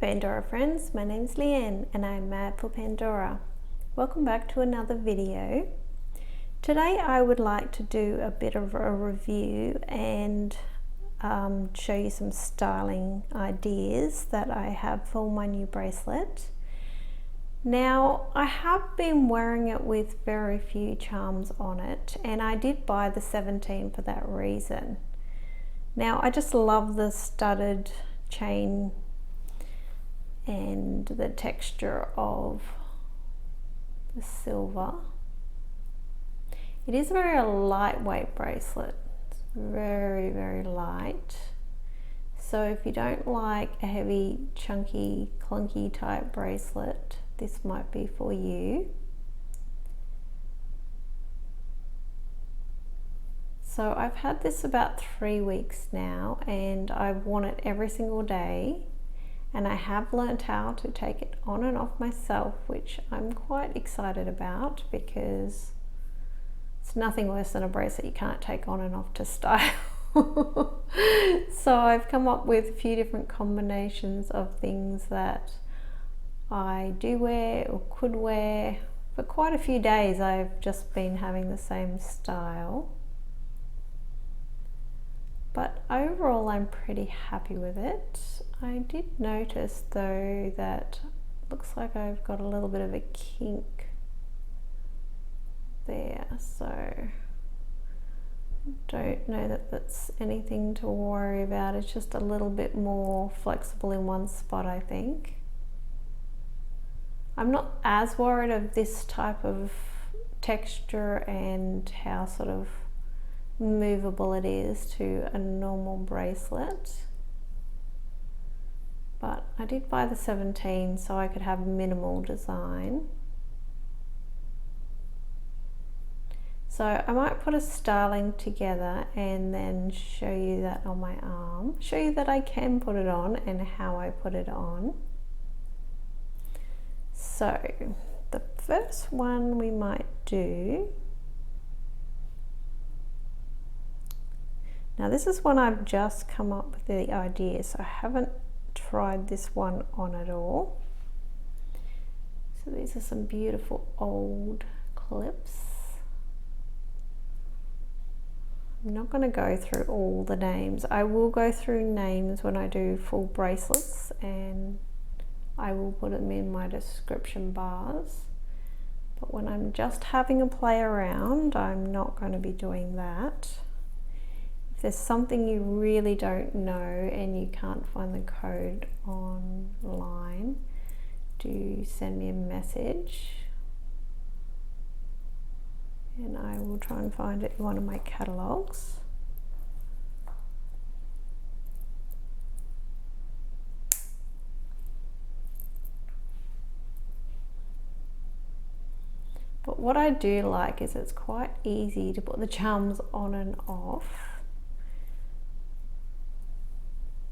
Pandora friends, my name's Leanne and I'm mad for Pandora. Welcome back to another video. Today I would like to do a bit of a review and show you some styling ideas that I have for my new bracelet. Now I have been wearing it with very few charms on it, and I did buy the 17 for that reason. Now I just love the studded chain and the texture of the silver. It is a very lightweight bracelet. It's very, very light. So if you don't like a heavy, chunky, clunky type bracelet, this might be for you. So I've had this about 3 weeks now and I've worn it every single day. And I have learned how to take it on and off myself, which I'm quite excited about because it's nothing worse than a bracelet you can't take on and off to style. So I've come up with a few different combinations of things that I do wear or could wear. For quite a few days I've just been having the same style. But overall I'm pretty happy with it. I did notice though that it looks like I've got a little bit of a kink there, so I don't know that that's anything to worry about. It's just a little bit more flexible in one spot, I think. I'm not as worried of this type of texture and how sort of movable it is to a normal bracelet. But I did buy the 17 so I could have minimal design. So I might put a styling together and then show you that on my arm. Show you that I can put it on and how I put it on. So the first one we might do. Now this is one I've just come up with the idea, so I haven't tried this one on at all. So these are some beautiful old clips. I'm not going to go through all the names. I will go through names when I do full bracelets and I will put them in my description bars. But when I'm just having a play around, I'm not going to be doing that. If there's something you really don't know and you can't find the code online, do send me a message and I will try and find it in one of my catalogs. But what I do like is it's quite easy to put the charms on and off.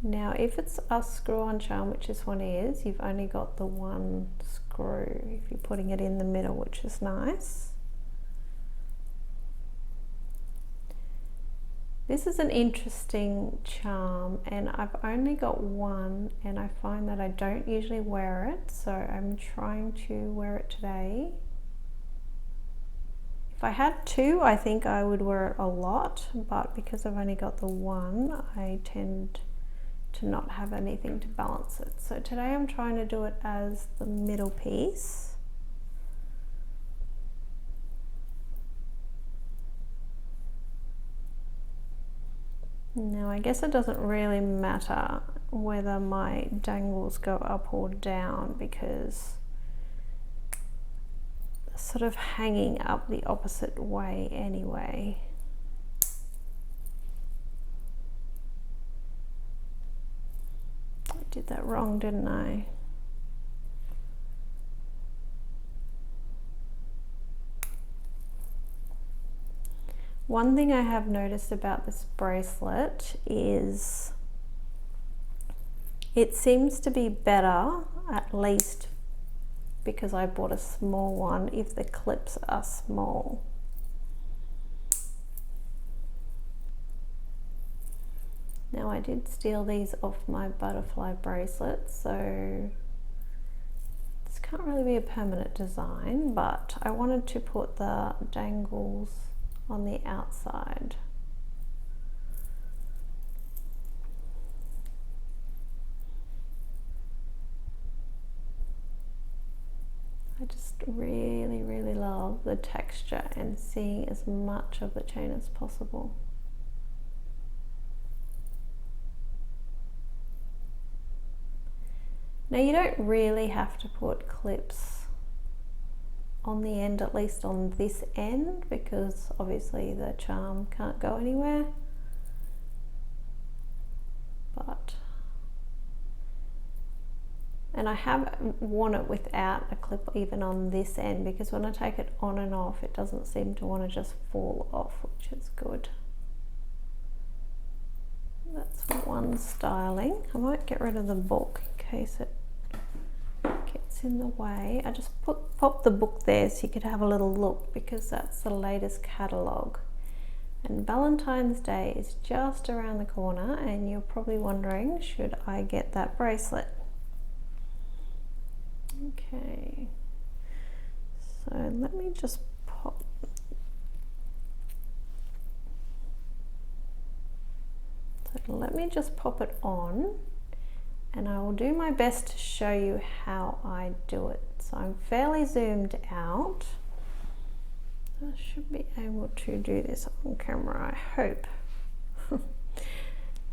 Now if it's a screw-on charm, which this one is, you've only got the one screw if you're putting it in the middle, which is nice. This is an interesting charm and I've only got one and I find that I don't usually wear it, so I'm trying to wear it today. If I had two, I think I would wear it a lot, but because I've only got the one, I tend to not have anything to balance it. So today I'm trying to do it as the middle piece. Now I guess it doesn't really matter whether my dangles go up or down because they're sort of hanging up the opposite way anyway. Did that wrong, didn't I? One thing I have noticed about this bracelet is it seems to be better, at least because I bought a small one, if the clips are small. Now I did steal these off my butterfly bracelet, so this can't really be a permanent design, but I wanted to put the dangles on the outside. I just really, really love the texture and seeing as much of the chain as possible. Now you don't really have to put clips on the end, at least on this end, because obviously the charm can't go anywhere. And I have worn it without a clip even on this end, because when I take it on and off, it doesn't seem to want to just fall off, which is good. That's one styling. I might get rid of the book in case it gets in the way. I just pop the book there so you could have a little look, because that's the latest catalogue. And Valentine's Day is just around the corner, and you're probably wondering, should I get that bracelet? Okay, so let me just pop. So let me just pop it on, and I will do my best to show you how I do it. So I'm fairly zoomed out. I should be able to do this on camera, I hope.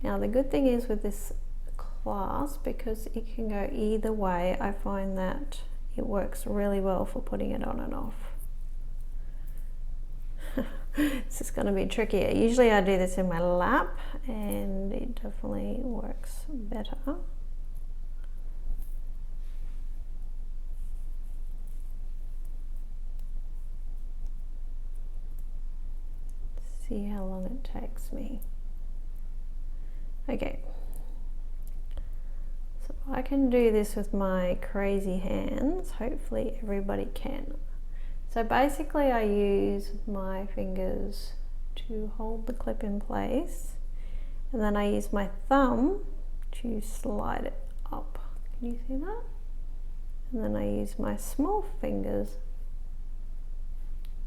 Now the good thing is with this clasp, because it can go either way, I find that it works really well for putting it on and off. This is going to be trickier. Usually I do this in my lap, and it definitely works better. See how long it takes me. Okay. So I can do this with my crazy hands. Hopefully everybody can. So basically I use my fingers to hold the clip in place, and then I use my thumb to slide it up. Can you see that? And then I use my small fingers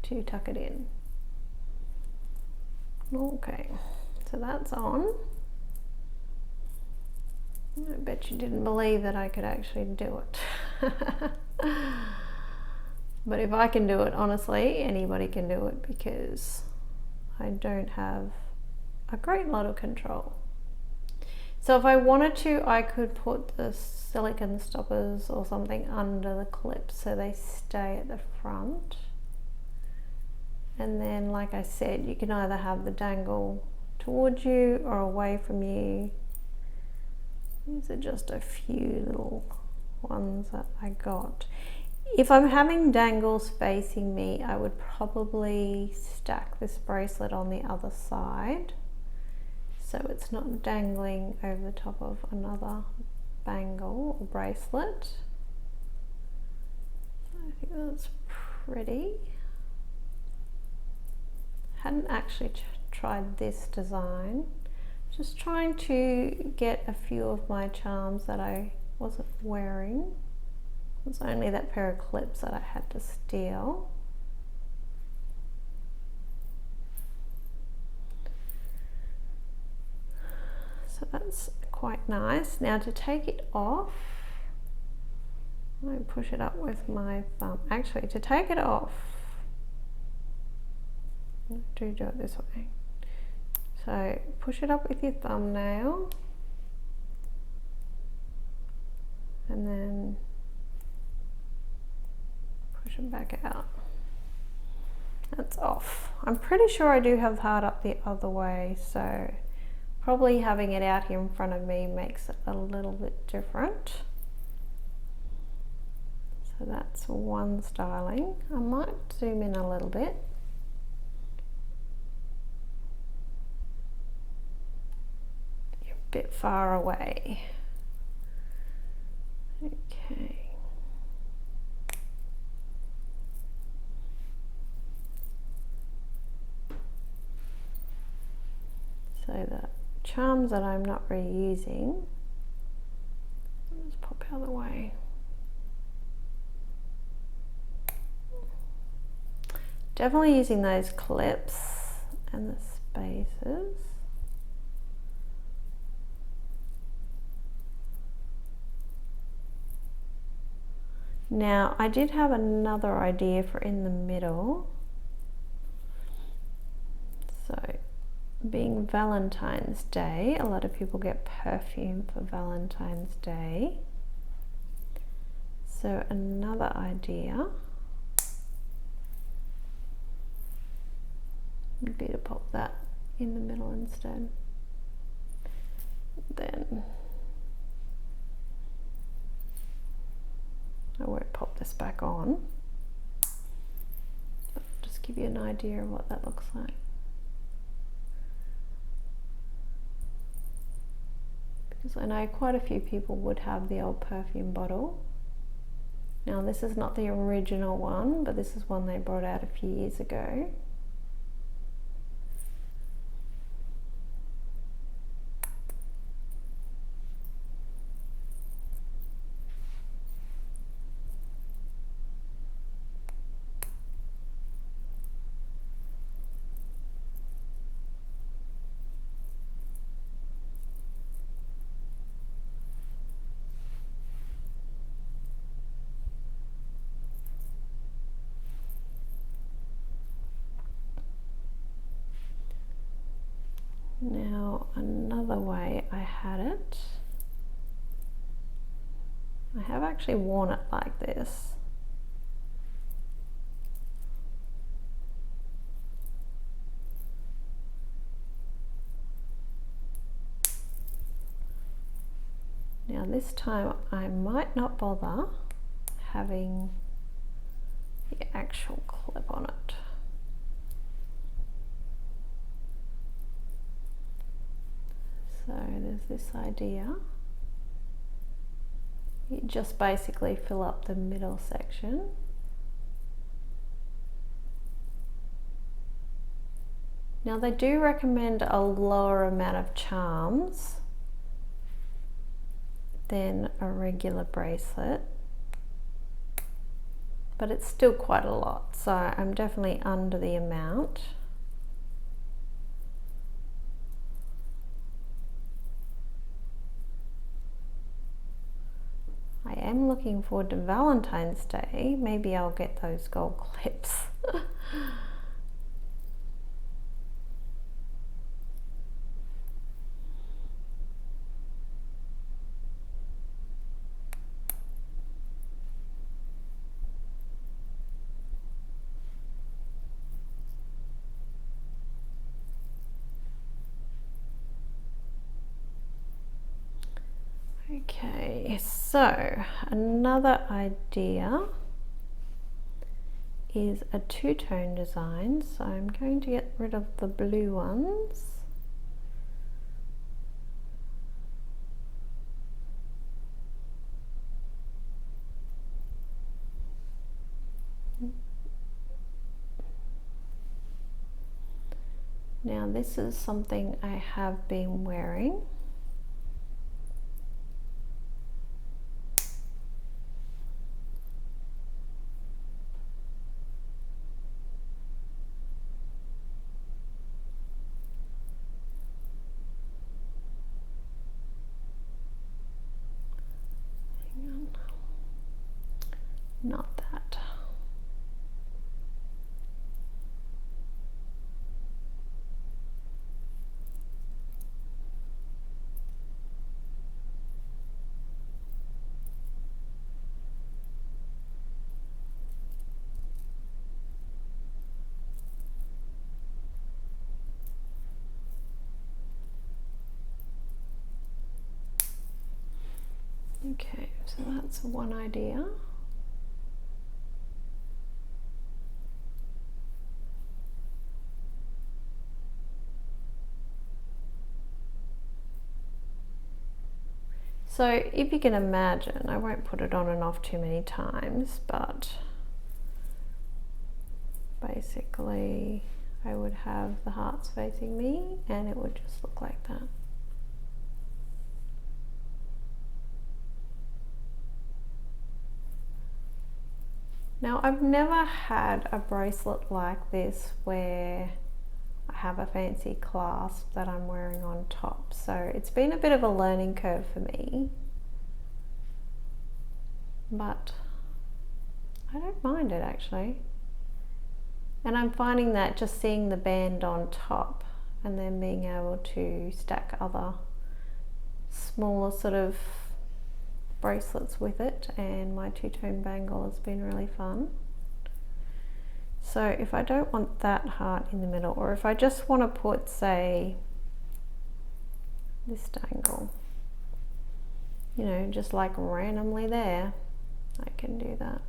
to tuck it in. Okay, so that's on. I bet you didn't believe that I could actually do it. But if I can do it, honestly, anybody can do it, because I don't have a great lot of control. So if I wanted to, I could put the silicone stoppers or something under the clip so they stay at the front. And then, like I said, you can either have the dangle towards you or away from you. These are just a few little ones that I got. If I'm having dangles facing me, I would probably stack this bracelet on the other side, so it's not dangling over the top of another bangle or bracelet. I think that's pretty. Hadn't actually tried this design. Just trying to get a few of my charms that I wasn't wearing. It was only that pair of clips that I had to steal. So that's quite nice. Now to take it off, I push it up with my thumb. Actually, to take it off, do it this way. So push it up with your thumbnail, and then push it back out. That's off. I'm pretty sure I do have the heart up the other way, so probably having it out here in front of me makes it a little bit different. So that's one styling. I might zoom in a little bit. Bit far away. Okay. So the charms that I'm not reusing. Let's pop out of the way. Definitely using those clips and the spaces. Now, I did have another idea for in the middle. So, being Valentine's Day, a lot of people get perfume for Valentine's Day. So, another idea would be to pop that in the middle instead. Then I won't pop this back on, but just give you an idea of what that looks like. Because I know quite a few people would have the old perfume bottle. Now this is not the original one, but this is one they brought out a few years ago. Now another way I had it, I have actually worn it like this. Now this time I might not bother having the actual clip on it. So there's this idea. You just basically fill up the middle section. Now they do recommend a lower amount of charms than a regular bracelet, but it's still quite a lot, so I'm definitely under the amount. I am looking forward to Valentine's Day. Maybe I'll get those gold clips. Okay, so another idea is a two-tone design. So I'm going to get rid of the blue ones. Now this is something I have been wearing. Not that. Okay, so that's one idea. So if you can imagine, I won't put it on and off too many times, but basically I would have the hearts facing me and it would just look like that. Now, I've never had a bracelet like this where I have a fancy clasp that I'm wearing on top, so it's been a bit of a learning curve for me, but I don't mind it actually. And I'm finding that just seeing the band on top and then being able to stack other smaller sort of bracelets with it, and my two-tone bangle has been really fun. So if I don't want that heart in the middle, or if I just want to put, say, this dangle, you know, just like randomly there, I can do that.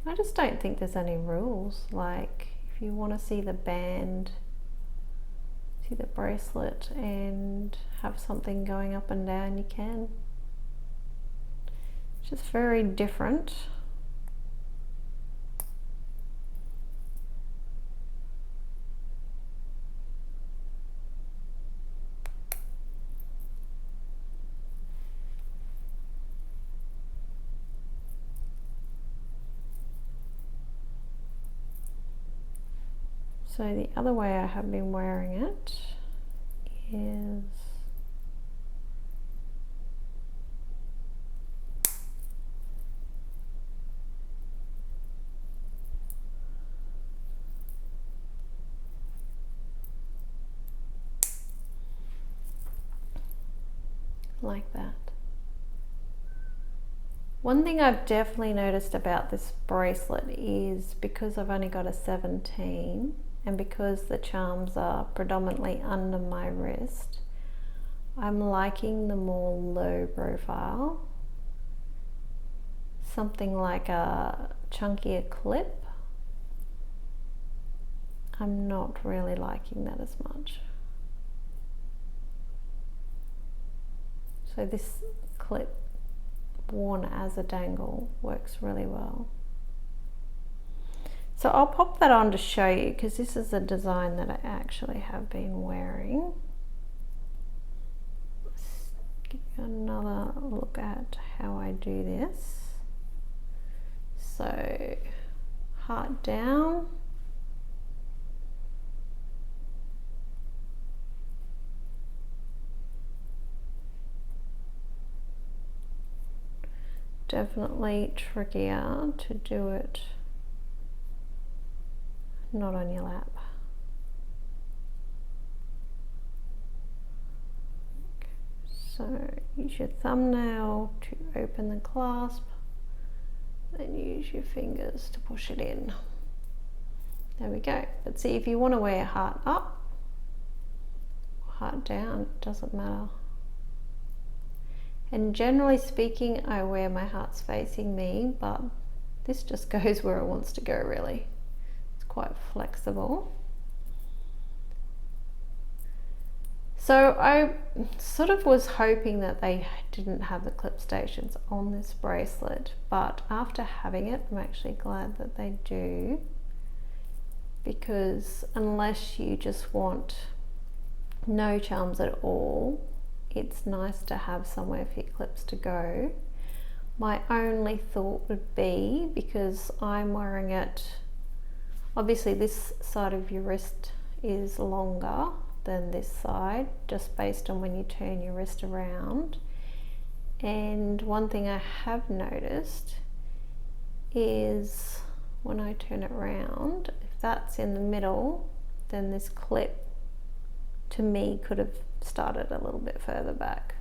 I just don't think there's any rules. Like, if you want to see the band, see the bracelet and have something going up and down, you can. It's just very different. So the other way I have been wearing it is like that. One thing I've definitely noticed about this bracelet is because I've only got a 17 and because the charms are predominantly under my wrist, I'm liking the more low profile, something like a chunkier clip. I'm not really liking that as much. So this clip worn as a dangle works really well. So I'll pop that on to show you, because this is a design that I actually have been wearing. Let's give you another look at how I do this. So heart down, definitely trickier to do it not on your lap. So use your thumbnail to open the clasp, then use your fingers to push it in. There we go. But see, if you want to wear heart up, heart down, it doesn't matter. And generally speaking, I wear my hearts facing me, but this just goes where it wants to go, really. It's quite flexible. So I sort of was hoping that they didn't have the clip stations on this bracelet, but after having it, I'm actually glad that they do, because unless you just want no charms at all, it's nice to have somewhere for your clips to go. My only thought would be, because I'm wearing it, obviously this side of your wrist is longer than this side, just based on when you turn your wrist around. And one thing I have noticed is when I turn it around, if that's in the middle, then this clip to me could have started a little bit further back,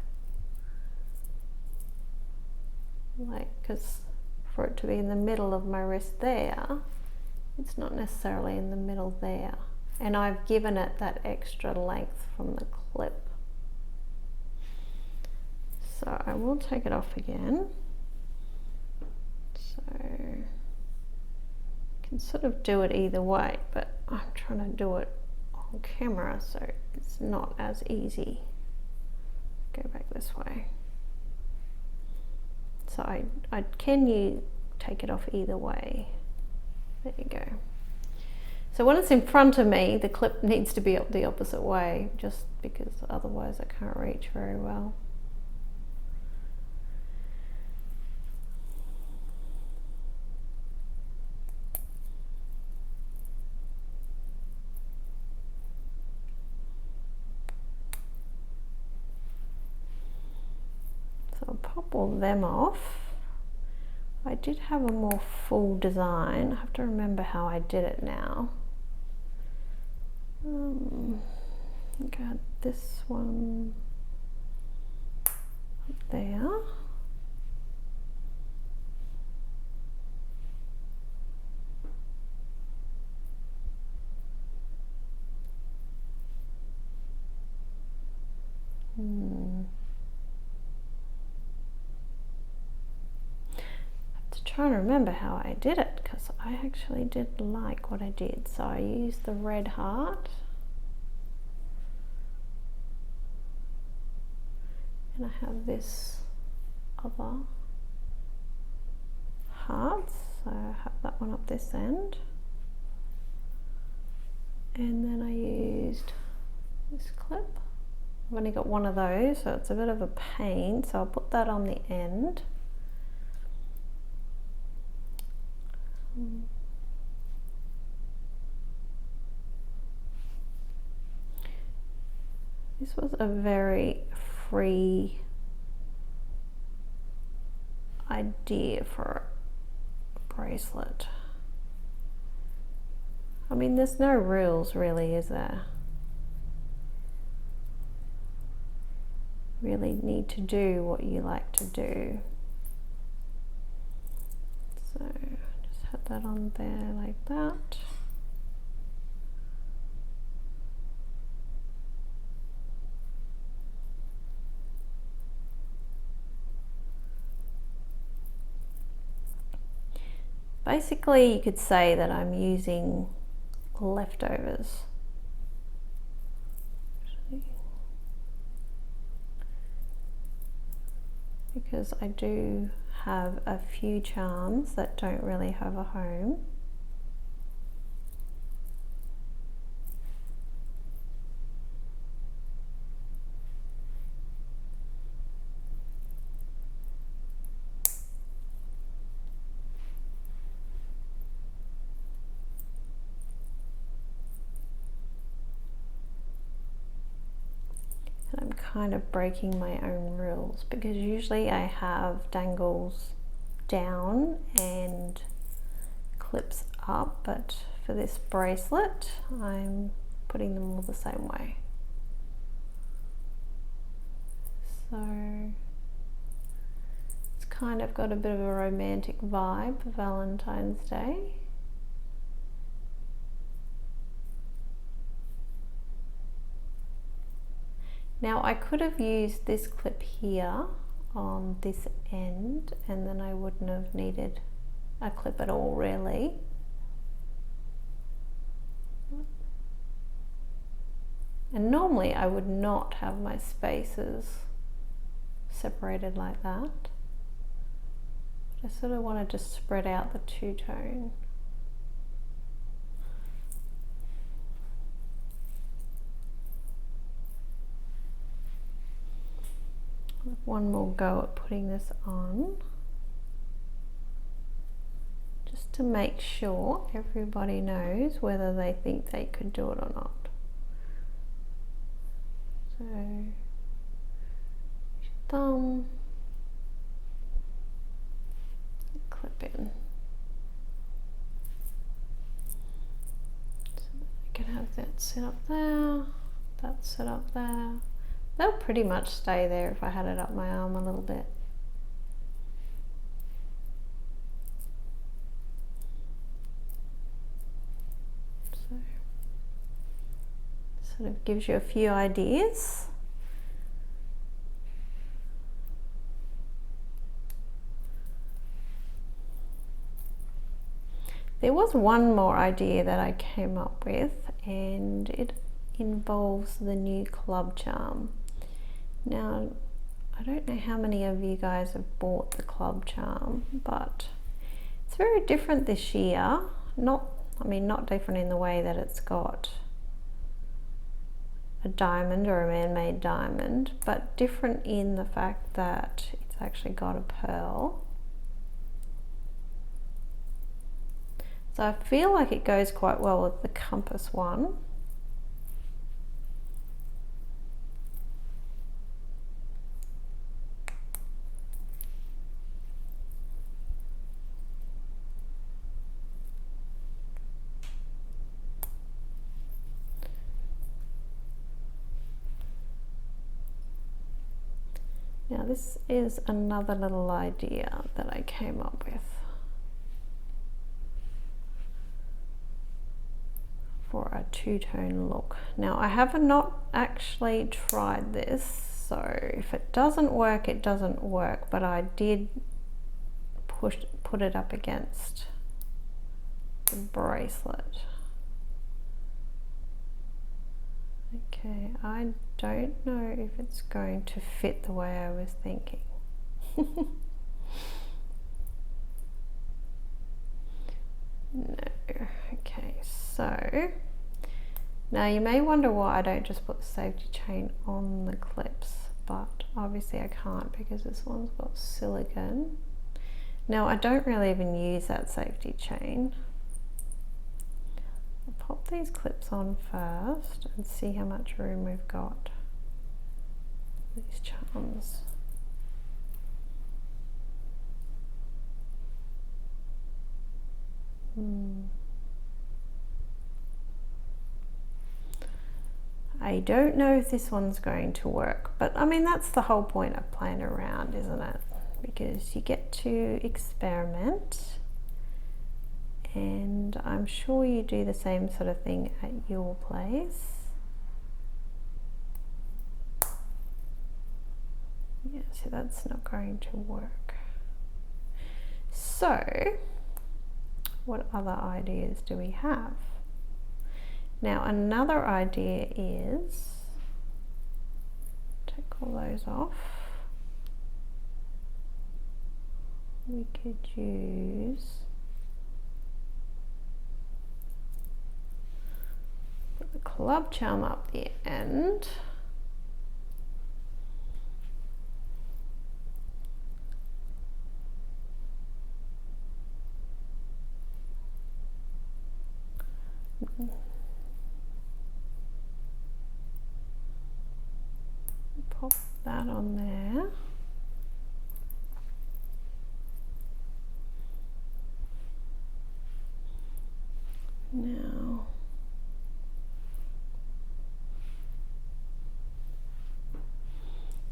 like, because for it to be in the middle of my wrist there, it's not necessarily in the middle there, and I've given it that extra length from the clip. So I will take it off again, so you can sort of do it either way, but I'm trying to do it on camera, so it's not as easy. Go back this way. So can you take it off either way? There you go. So when it's in front of me, the clip needs to be up the opposite way, just because otherwise I can't reach very well. pop all them off. I did have a more full design. I have to remember how I did it now. Got this one up there. Trying to remember how I did it, because I actually did like what I did. So I used the red heart, and I have this other heart, so I have that one up this end, and then I used this clip. I've only got one of those, so it's a bit of a pain, so I'll put that on the end. This was a very free idea for a bracelet. I mean, there's no rules really, is there? Really need to do what you like to do. So just have that on there like that. Basically, you could say that I'm using leftovers. Because I do have a few charms that don't really have a home. I'm kind of breaking my own rules, because usually I have dangles down and clips up, but for this bracelet I'm putting them all the same way. So it's kind of got a bit of a romantic vibe for Valentine's Day. Now I could have used this clip here on this end, and then I wouldn't have needed a clip at all really. And normally I would not have my spaces separated like that. I sort of wanted to spread out the two-tone. One more go at putting this on, just to make sure everybody knows whether they think they could do it or not. So thumb, clip in, so I can have that sit up there, that sit up there. They'll pretty much stay there if I had it up my arm a little bit. So, sort of gives you a few ideas. There was one more idea that I came up with, and it involves the new club charm. Now, I don't know how many of you guys have bought the club charm, but it's very different this year. Not different in the way that it's got a diamond or a man-made diamond, but different in the fact that it's actually got a pearl. So I feel like it goes quite well with the compass one. Now this is another little idea that I came up with for a two-tone look. Now I have not actually tried this, so if it doesn't work, it doesn't work, but I did put it up against the bracelet. Okay, I don't know if it's going to fit the way I was thinking. No. Okay, so now you may wonder why I don't just put the safety chain on the clips, but obviously I can't because this one's got silicone. Now I don't really even use that safety chain. I'll pop these clips on first and see how much room we've got. These charms. I don't know if this one's going to work, but I mean that's the whole point of playing around, isn't it? Because you get to experiment, and I'm sure you do the same sort of thing at your place. Yeah, so that's not going to work. So what other ideas do we have? Now another idea is, take all those off. We could use, put the club charm up the end. Pop that on there. Now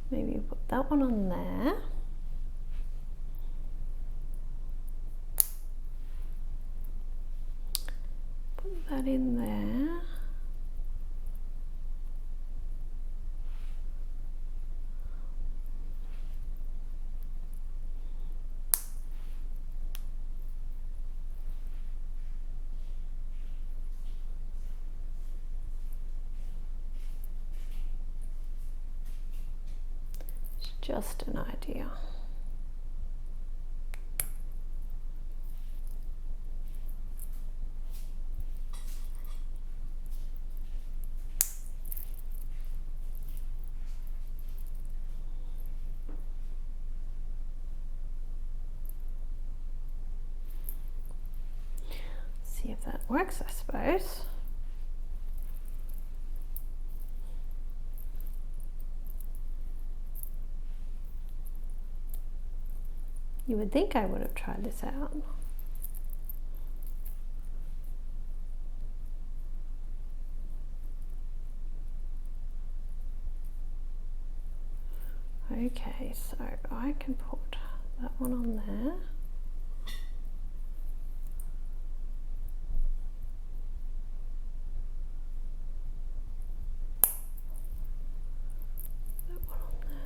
maybe put that one on there. Put that in there. Just an idea. See if that works, I suppose. You would think I would have tried this out. Okay, so I can put that one on there. That one on there.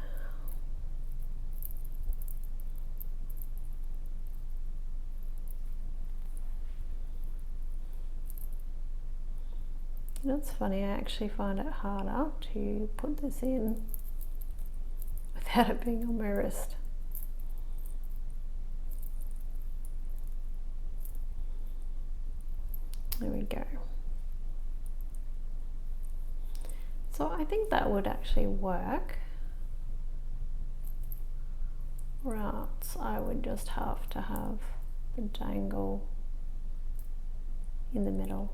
You know, it's funny, I actually find it harder to put this in without it being on my wrist. There we go. So I think that would actually work, or else I would just have to have the dangle in the middle.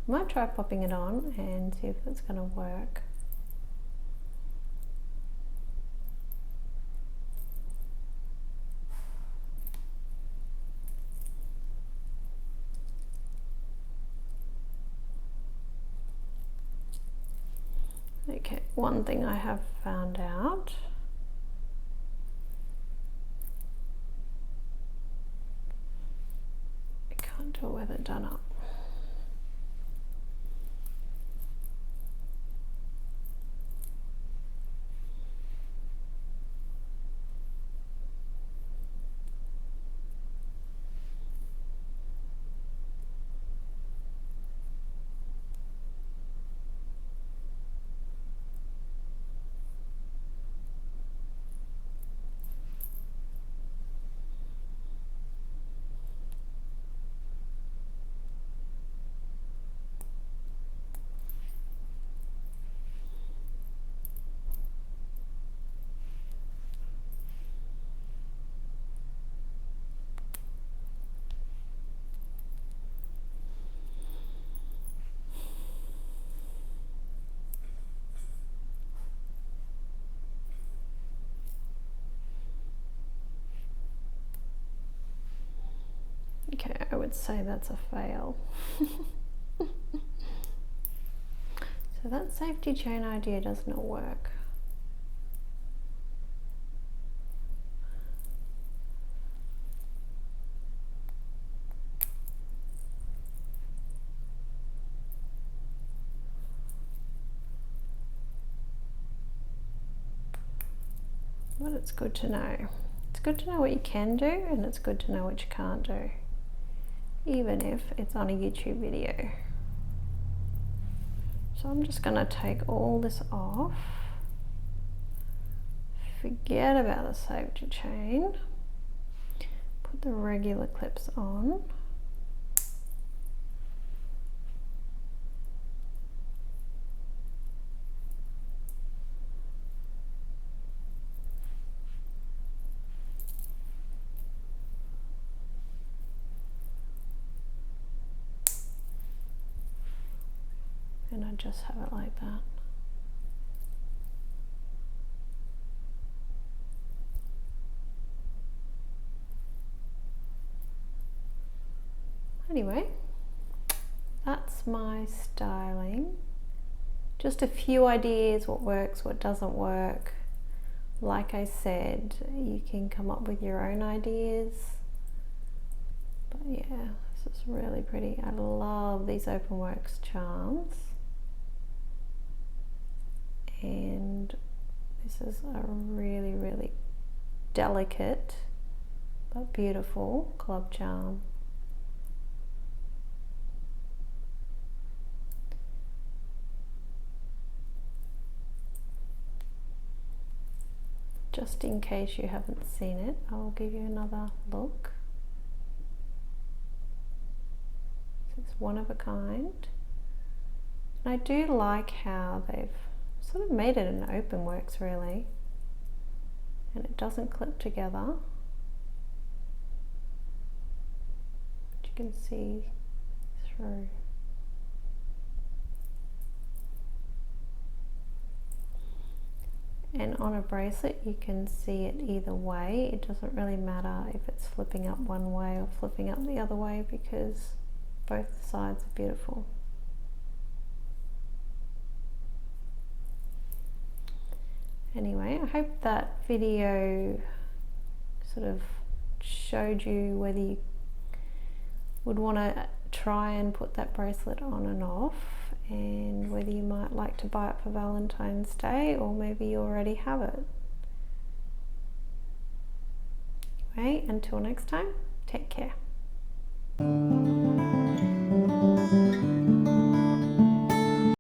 Might try popping it on and see if it's going to work. one thing I have found out. I can't do it with it done up. Okay, I would say that's a fail. So that safety chain idea does not work. But it's good to know. It's good to know what you can do, and it's good to know what you can't do, even if it's on a YouTube video. So I'm just going to take all this off, forget about the safety chain, put the regular clips on. And I just have it like that. Anyway, that's my styling. Just a few ideas, what works, what doesn't work. Like I said, you can come up with your own ideas. But yeah, this is really pretty. I love these Openworks charms. And this is a really, really delicate but beautiful club charm. Just in case you haven't seen it, I'll give you another look. It's one of a kind. And I do like how they've sort of made it an Openworks really, and it doesn't clip together, but you can see through. And on a bracelet you can see it either way. It doesn't really matter if it's flipping up one way or flipping up the other way, because both sides are beautiful. Anyway, I hope that video sort of showed you whether you would want to try and put that bracelet on and off, and whether you might like to buy it for Valentine's Day, or maybe you already have it. Anyway, until next time, take care.